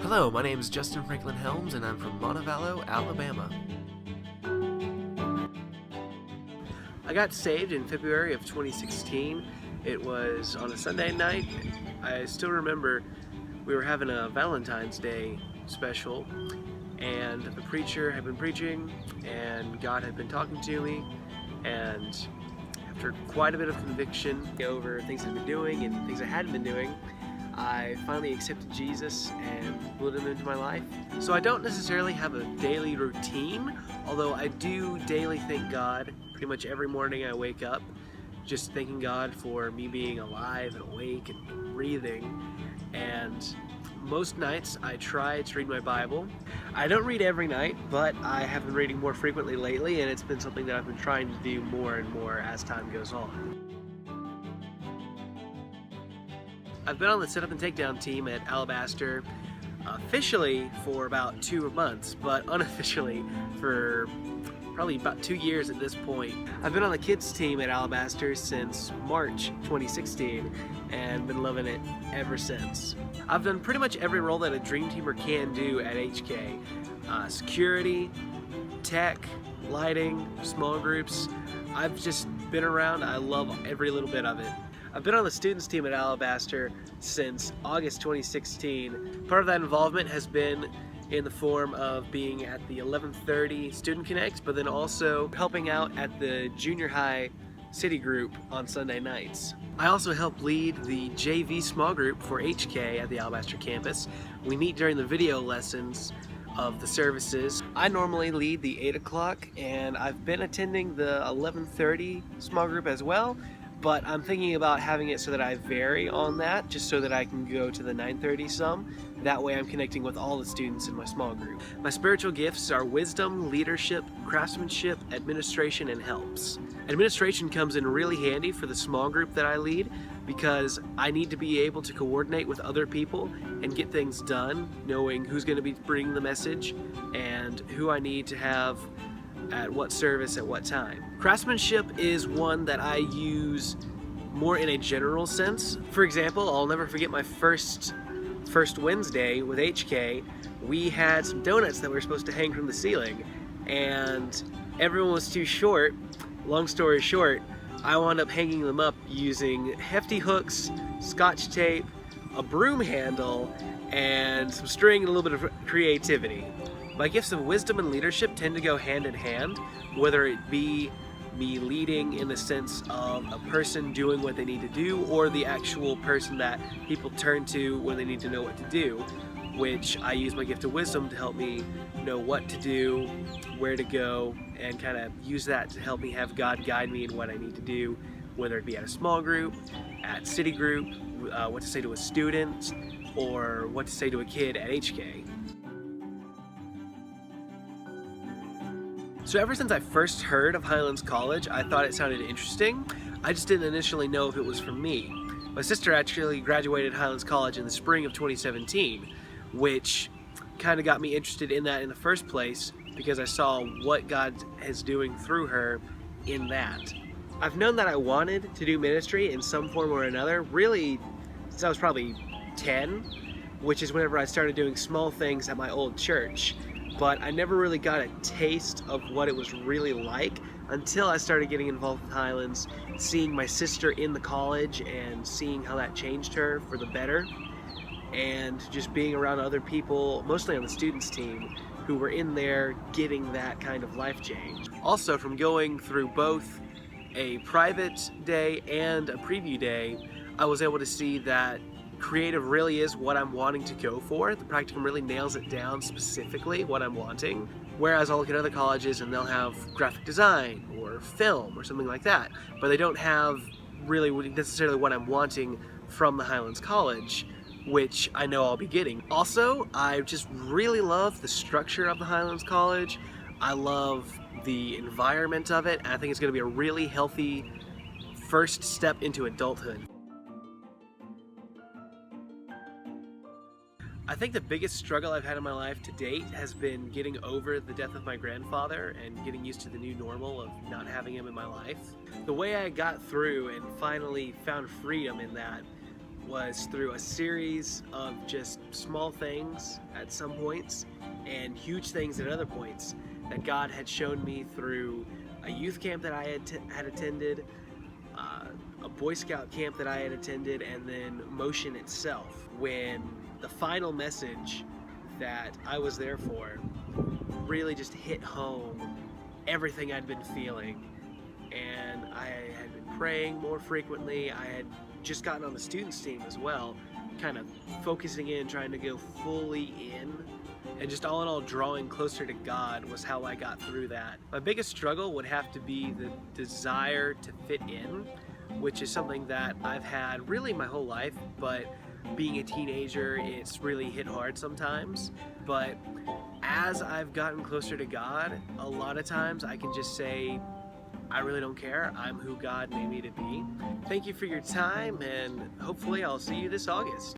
Hello, my name is Justin Franklin Helms, and I'm from Montevallo, Alabama. I got saved in February of 2016. It was on a Sunday night. I still remember we were having a Valentine's Day special, and the preacher had been preaching, and God had been talking to me, and after quite a bit of conviction over things I've been doing and things I hadn't been doing, I finally accepted Jesus and pulled him into my life. So I don't necessarily have a daily routine, although I do daily thank God. Pretty much every morning I wake up just thanking God for me being alive and awake and breathing. And most nights I try to read my Bible. I don't read every night, but I have been reading more frequently lately, and it's been something that I've been trying to do more and more as time goes on. I've been on the setup and takedown team at Alabaster officially for about 2 months, but unofficially for probably about 2 years at this point. I've been on the kids team at Alabaster since March 2016 and been loving it ever since. I've done pretty much every role that a dream teamer can do at HK. Security, tech, lighting, small groups. I've just been around. I love every little bit of it. I've been on the students team at Alabaster since August 2016. Part of that involvement has been in the form of being at the 11:30 Student Connect, but then also helping out at the junior high city group on Sunday nights. I also help lead the JV small group for HK at the Alabaster campus. We meet during the video lessons of the services. I normally lead the 8 o'clock, and I've been attending the 11:30 small group as well, but I'm thinking about having it so that I vary on that, just so that I can go to the 9:30 some. That way I'm connecting with all the students in my small group. My spiritual gifts are wisdom, leadership, craftsmanship, administration, and helps. Administration comes in really handy for the small group that I lead because I need to be able to coordinate with other people and get things done, knowing who's going to be bringing the message and who I need to have at what service at what time. Craftsmanship is one that I use more in a general sense. For example, I'll never forget my first Wednesday with HK. We had some donuts that we were supposed to hang from the ceiling, and everyone was too short. Long story short, I wound up hanging them up using hefty hooks, scotch tape, a broom handle, and some string and a little bit of creativity. My gifts of wisdom and leadership tend to go hand in hand, whether it be me leading in the sense of a person doing what they need to do, or the actual person that people turn to when they need to know what to do, which I use my gift of wisdom to help me know what to do, where to go, and kind of use that to help me have God guide me in what I need to do, whether it be at a small group, at city group, what to say to a student, or what to say to a kid at HK. So ever since I first heard of Highlands College, I thought it sounded interesting. I just didn't initially know if it was for me. My sister actually graduated Highlands College in the spring of 2017, which kind of got me interested in that in the first place because I saw what God is doing through her in that. I've known that I wanted to do ministry in some form or another, really since I was probably 10, which is whenever I started doing small things at my old church. But I never really got a taste of what it was really like until I started getting involved with Highlands, seeing my sister in the college and seeing how that changed her for the better, and just being around other people, mostly on the students team, who were in there getting that kind of life change. Also, from going through both a private day and a preview day, I was able to see that creative really is what I'm wanting to go for. The practicum really nails it down specifically what I'm wanting. Whereas I'll look at other colleges and they'll have graphic design or film or something like that, but they don't have really necessarily what I'm wanting from the Highlands College, which I know I'll be getting. Also, I just really love the structure of the Highlands College. I love the environment of it, and I think it's going to be a really healthy first step into adulthood. I think the biggest struggle I've had in my life to date has been getting over the death of my grandfather and getting used to the new normal of not having him in my life. The way I got through and finally found freedom in that was through a series of just small things at some points and huge things at other points that God had shown me through a youth camp that I had attended, a Boy Scout camp that I had attended, and then Motion itself, when the final message that I was there for really just hit home everything I'd been feeling. And I had been praying more frequently. I had just gotten on the students team as well, kind of focusing in, trying to go fully in, and just all in all drawing closer to God was how I got through that. My biggest struggle would have to be the desire to fit in, which is something that I've had really my whole life, but being a teenager, it's really hit hard sometimes. But as I've gotten closer to God, a lot of times I can just say, I really don't care. I'm who God made me to be. Thank you for your time, and hopefully I'll see you this August.